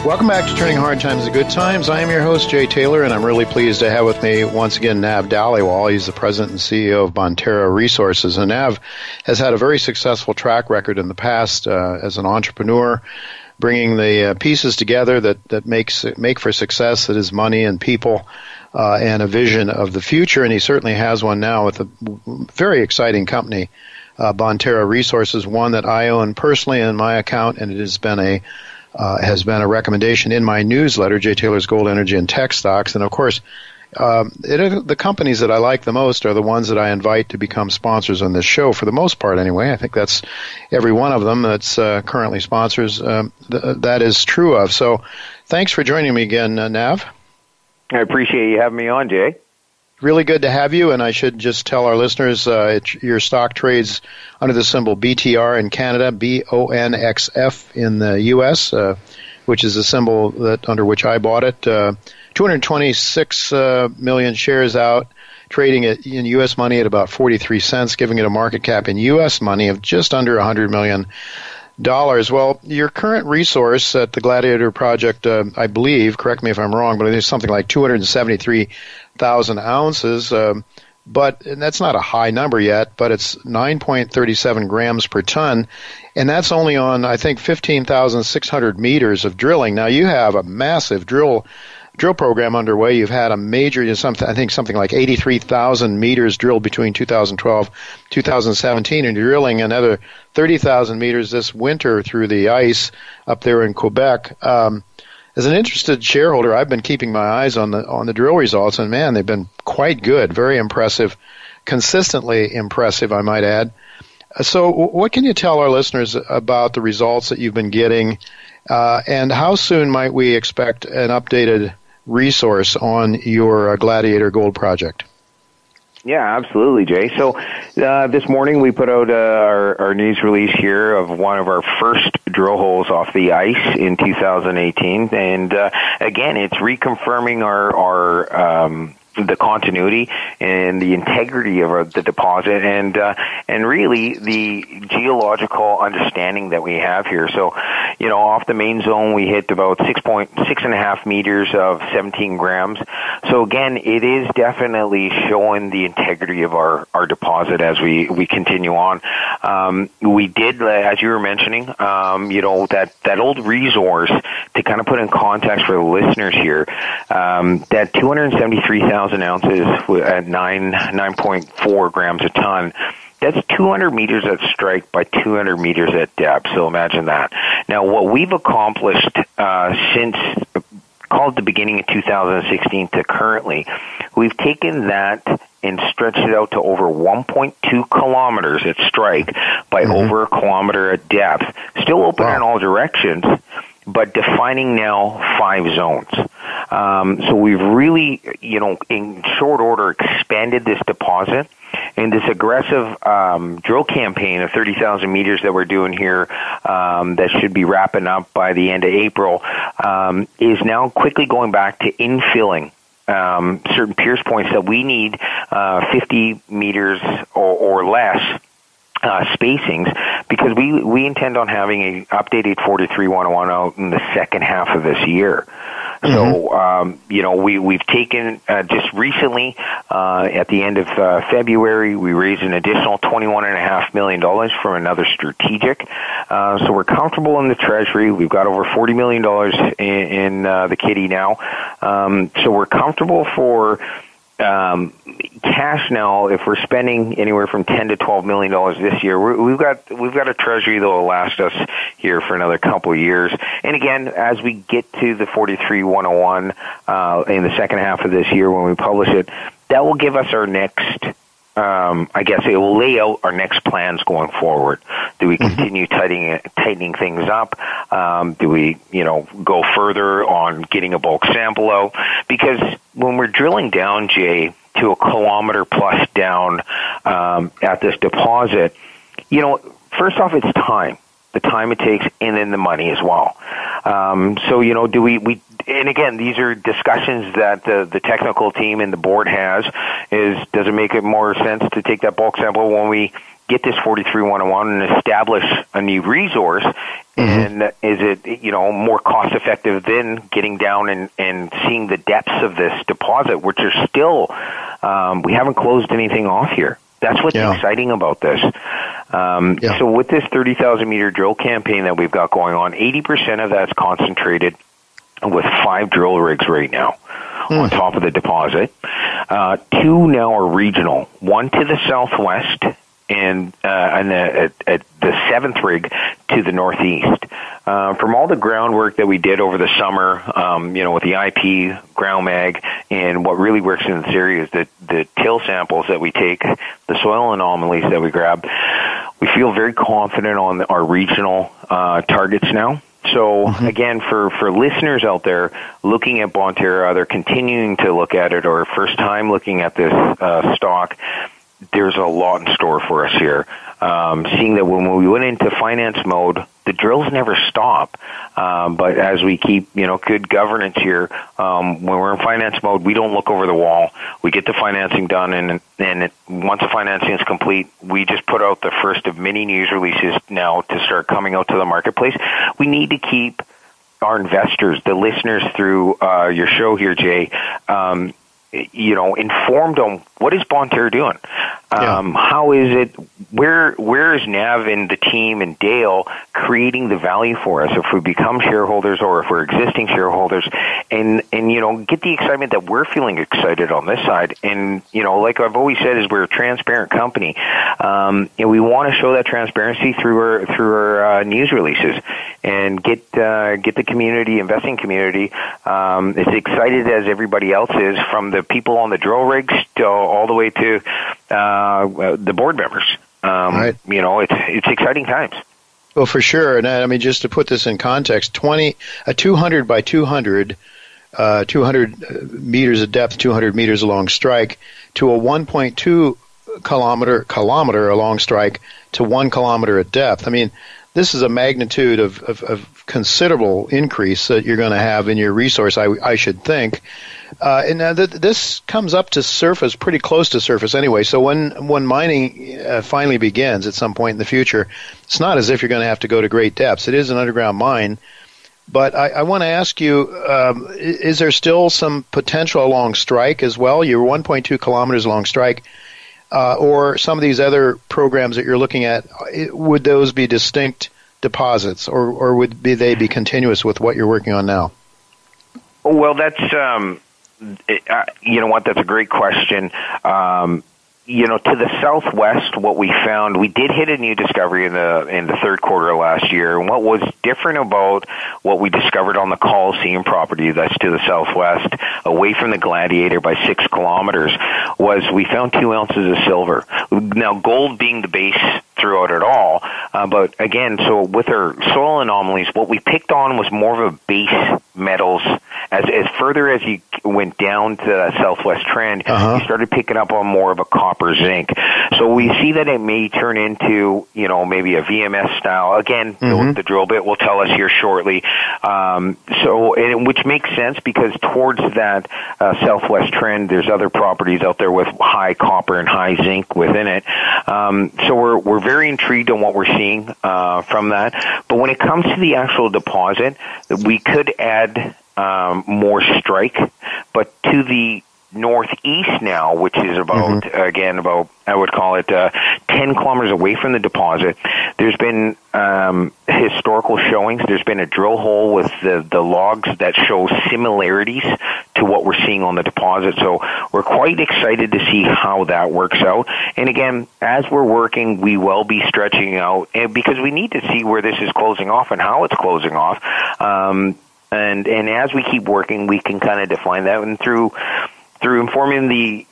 Welcome back to Turning Hard Times to Good Times. I am your host, Jay Taylor, and I'm really pleased to have with me once again Nav Dhaliwal. He's the president and CEO of Bonterra Resources. And Nav has had a very successful track record in the past as an entrepreneur, bringing the pieces together that make for success, that is money and people and a vision of the future. And he certainly has one now with a very exciting company, Bonterra Resources, one that I own personally in my account, and it has been a recommendation in my newsletter, Jay Taylor's Gold, Energy, and Tech Stocks. And, of course, the companies that I like the most are the ones that I invite to become sponsors on this show, for the most part anyway. I think that's every one of them that's currently sponsors that is true of. So thanks for joining me again, Nav. I appreciate you having me on, Jay. Really good to have you, and I should just tell our listeners your stock trades under the symbol BTR in Canada, BONXF in the U.S., which is the symbol under which I bought it. 226 million shares out, trading it in U.S. money at about 43 cents, giving it a market cap in U.S. money of just under $100 million. Well, your current resource at the Gladiator Project, I believe, correct me if I'm wrong, but there's something like 273,000 ounces, and that's not a high number yet, but it's 9.37 grams per ton, and that's only on, I think, 15,600 meters of drilling. Now, you have a massive drill program underway. You've had a major, something like 83,000 meters drilled between 2012 2017, and you're drilling another 30,000 meters this winter through the ice up there in Quebec. As an interested shareholder, I've been keeping my eyes on the drill results, and man, they've been quite good, very impressive, consistently impressive, I might add. So what can you tell our listeners about the results that you've been getting, and how soon might we expect an updated resource on your Gladiator Gold project? Yeah, absolutely, Jay. So this morning we put out our news release here of one of our first drill holes off the ice in 2018, and again, it's reconfirming our the continuity and the integrity of the deposit, and really the geological understanding that we have here. So, off the main zone, we hit about 6.5 meters of 17 grams. So again, it is definitely showing the integrity of our deposit as we continue on. We did, as you were mentioning, that old resource, to kind of put in context for the listeners here, that 273,000 ounces at 9.4 grams a ton. That's 200 meters at strike by 200 meters at depth. So imagine that. Now, what we've accomplished since called the beginning of 2016 to currently, we've taken that and stretched it out to over 1.2 kilometers at strike by over a kilometer at depth. Still open in all directions, but defining now 5 zones. So we've really, in short order, expanded this deposit. And this aggressive drill campaign of 30,000 meters that we're doing here that should be wrapping up by the end of April is now quickly going back to infilling certain pierce points that we need 50 meters or less spacings, because we intend on having a updated 43-101 out in the second half of this year. So, we've taken just recently, at the end of February, we raised an additional $21.5 million from another strategic. So we're comfortable in the treasury. We've got over $40 million in the kitty now. So we're comfortable for cash now. If we're spending anywhere from $10 to $12 million this year, we've got a treasury that will last us here for another couple of years. And again, as we get to the 43-101 in the second half of this year when we publish it, that will give us our next. I guess it will lay out our next plans going forward. Do we continue tightening things up? Do we, go further on getting a bulk sample out? Because when we're drilling down, Jay, to a kilometer plus down at this deposit, first off, it's time. The time it takes, and then the money as well. So, do we and again, these are discussions that the technical team and the board has, does it make it more sense to take that bulk sample when we get this 43-101 and establish a new resource? And is it, more cost effective than getting down and seeing the depths of this deposit, which are still, we haven't closed anything off here. That's what's exciting about this. So with this 30,000 meter drill campaign that we've got going on, 80% of that's concentrated with 5 drill rigs right now on top of the deposit. 2 now are regional, 1 to the southwest and the 7th rig to the northeast. From all the groundwork that we did over the summer, with the IP, ground mag, and what really works in this area is the till samples that we take, the soil anomalies that we grab. We feel very confident on our regional targets now. So again, for listeners out there looking at Bonterra, either continuing to look at it or first time looking at this stock, there's a lot in store for us here. Seeing that when we went into finance mode, the drills never stop. But as we keep, good governance here, when we're in finance mode, we don't look over the wall. We get the financing done, and once the financing is complete, we just put out the first of many news releases now to start coming out to the marketplace. We need to keep our investors, the listeners through your show here, Jay, informed on what is Bonterra doing. How is it? Where is Nav and the team and Dale creating the value for us if we become shareholders or if we're existing shareholders, and get the excitement that we're feeling excited on this side. And like I've always said, is we're a transparent company, and we want to show that transparency through our news releases and get the community, investing community, as excited as everybody else is, from the people on the drill rigs to all the way to the board members. Right. It's exciting times. Well, for sure. And I mean, just to put this in context, 200 by 200, 200 meters of depth, 200 meters along strike, to a 1.2 kilometer along strike to 1 kilometer at depth. I mean, this is a magnitude of considerable increase that you're going to have in your resource, I should think. And this comes up to surface, pretty close to surface anyway. So when mining finally begins at some point in the future, it's not as if you're going to have to go to great depths. It is an underground mine. But I want to ask you, is there still some potential along strike as well? You're 1.2 kilometers along strike. Or some of these other programs that you're looking at, would those be distinct deposits, or would they be continuous with what you're working on now? Well, that's that's a great question. To the southwest, what we found, we did hit a new discovery in the third quarter of last year. And what was different about what we discovered on the Coliseum property that's to the southwest, away from the Gladiator by 6 kilometers, was we found 2 ounces of silver. Now, gold being the base throughout it all. But again, so with our soil anomalies, what we picked on was more of a base metals. As further as you went down to the southwest trend, you started picking up on more of a copper zinc. So we see that it may turn into, maybe a VMS style. Again, the drill bit will tell us here shortly. Which makes sense because towards that southwest trend, there's other properties out there with high copper and high zinc within it. So we're very intrigued on what we're seeing from that. But when it comes to the actual deposit, we could add more strike, but to the northeast now, which is about I would call it 10 kilometers away from the deposit, there's been historical showings. There's been a drill hole with the logs that show similarities to what we're seeing on the deposit. So we're quite excited to see how that works out. And again, as we're working, we will be stretching out, because we need to see where this is closing off and how it's closing off. And as we keep working, we can kind of define that, and through informing the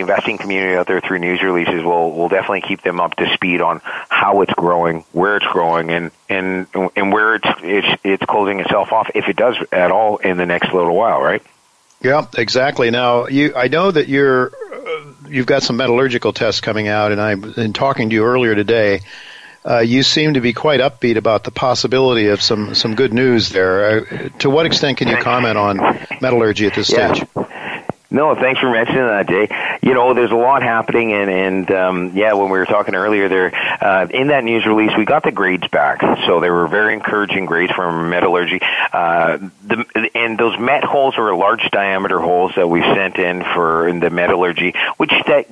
investing community out there through news releases, we'll definitely keep them up to speed on how it's growing, where it's growing, and where it's closing itself off, if it does at all, in the next little while, right? Yeah, exactly. Now, I know that you've got some metallurgical tests coming out, and in talking to you earlier today, you seem to be quite upbeat about the possibility of some good news there. To what extent can you comment on metallurgy at this stage? No, thanks for mentioning that, Jay. There's a lot happening, and when we were talking earlier there, in that news release, we got the grades back. So they were very encouraging grades from metallurgy. And those met holes were large diameter holes that we sent in the metallurgy, which that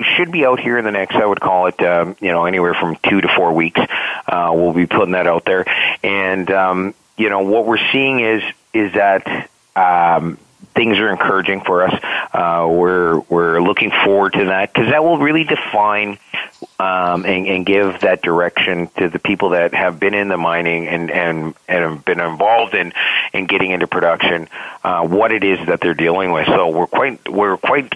should be out here in the next, I would call it, anywhere from 2 to 4 weeks. We'll be putting that out there. And, what we're seeing is that, things are encouraging for us. We're looking forward to that because that will really define and give that direction to the people that have been in the mining and have been involved in getting into production, what it is that they're dealing with. So we're quite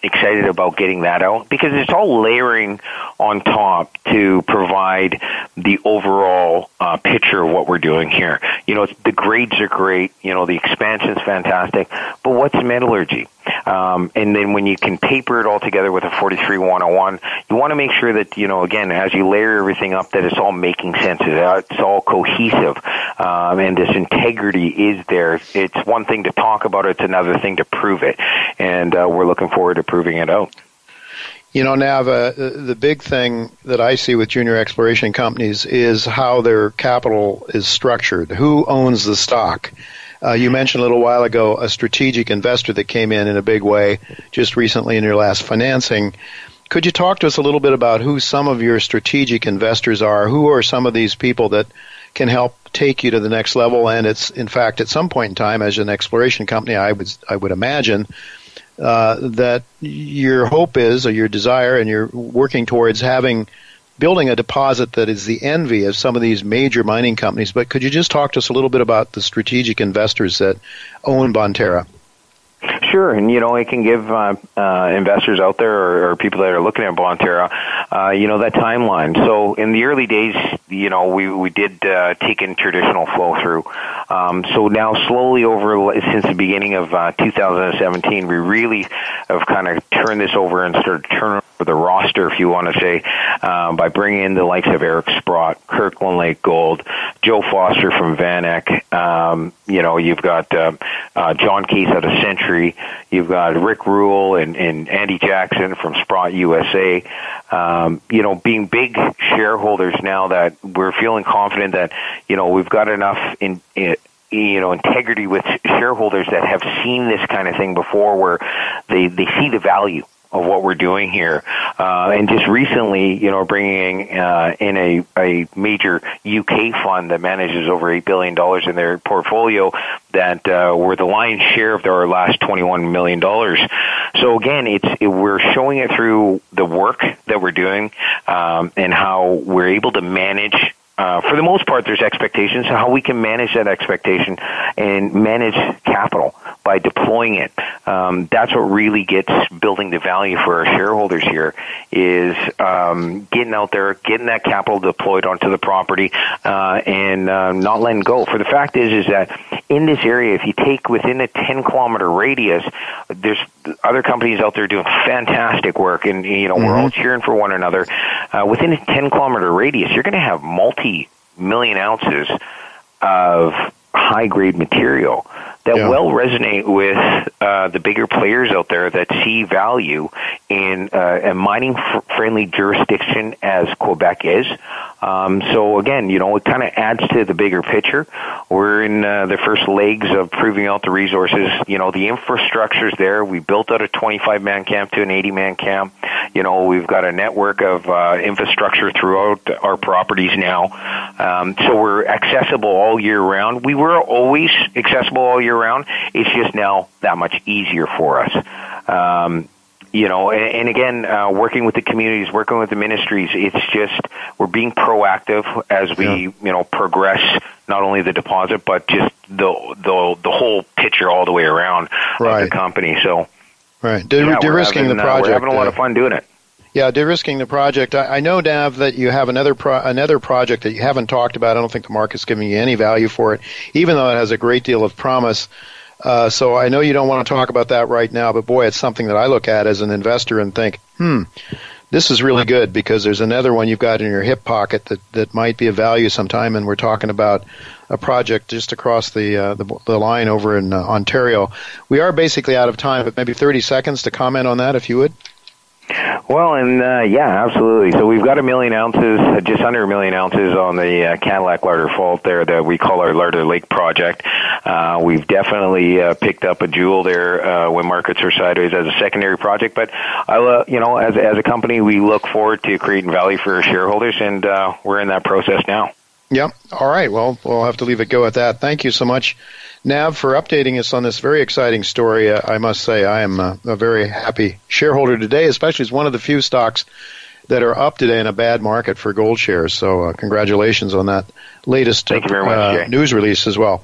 excited about getting that out because it's all layering on top to provide the overall picture of what we're doing here. The grades are great. The expansion's fantastic. But what's metallurgy? And then when you can paper it all together with a 43-101, you want to make sure that, again, as you layer everything up, that it's all making sense. It's all cohesive. And this integrity is there. It's one thing to talk about it. It's another thing to prove it. And we're looking forward to proving it out. Nav, the big thing that I see with junior exploration companies is how their capital is structured. Who owns the stock? You mentioned a little while ago a strategic investor that came in a big way just recently in your last financing. Could you talk to us a little bit about who some of your strategic investors are? Who are some of these people that can help take you to the next level? And it's, in fact, at some point in time, as an exploration company, I would imagine that your hope is, or your desire, and you're working towards building a deposit that is the envy of some of these major mining companies. But could you just talk to us a little bit about the strategic investors that own Bonterra? Sure, and it can give investors out there or people that are looking at Bonterra, that timeline. So in the early days, we did take in traditional flow through. So now slowly since the beginning of 2017, we really have kind of turned this over and started to turn over the roster, if you want to say, by bringing in the likes of Eric Sprott, Kirkland Lake Gold, Joe Foster from Van Eck. You've got John Case out of Century. You've got Rick Rule and Andy Jackson from Sprott USA. Being big shareholders now that we're feeling confident that, we've got enough integrity with shareholders that have seen this kind of thing before where they see the value of what we're doing here. And just recently, bringing in a major UK fund that manages over $8 billion in their portfolio that were the lion's share of our last $21 million. So again, we're showing it through the work that we're doing and how we're able to manage. For the most part, there's expectations. So how we can manage that expectation and manage capital by deploying it. That's what really gets building the value for our shareholders here is getting out there, getting that capital deployed onto the property, and not letting go. For the fact is that in this area, if you take within a 10-kilometer radius, there's other companies out there doing fantastic work, and we're all cheering for one another. Within a 10-kilometer radius, you're going to have multi-million ounces of high-grade material that will resonate with the bigger players out there that see value in a mining-friendly jurisdiction as Quebec is. So again, it kind of adds to the bigger picture. We're in the first legs of proving out the resources. The infrastructure's there. We built out a 25-man camp to an 80-man camp. We've got a network of infrastructure throughout our properties now. So we're accessible all year round. We were always accessible all year round. It's just now that much easier for us. And again, working with the communities, working with the ministries, it's just we're being proactive as we, progress not only the deposit but just the whole picture all the way around of the company. So, de-risking the project. We're having a lot of fun doing it. Yeah, de-risking the project. I know, Nav, that you have another project that you haven't talked about. I don't think the market's giving you any value for it, even though it has a great deal of promise. So I know you don't want to talk about that right now, but boy, it's something that I look at as an investor and think, this is really good because there's another one you've got in your hip pocket that might be of value sometime, and we're talking about a project just across the line over in Ontario. We are basically out of time, but maybe 30 seconds to comment on that, if you would. Well, and yeah, absolutely. So we've got 1 million ounces, just under 1 million ounces on the Cadillac Larder Fault there that we call our Larder Lake project. We've definitely picked up a jewel there when markets are sideways as a secondary project. But as a company, we look forward to creating value for our shareholders, and we're in that process now. Yep. All right. Well, we'll have to leave it go at that. Thank you so much, Nav, for updating us on this very exciting story. I must say I am a very happy shareholder today, especially as one of the few stocks that are up today in a bad market for gold shares. So congratulations on that latest Thank you very much, Jay. News release as well.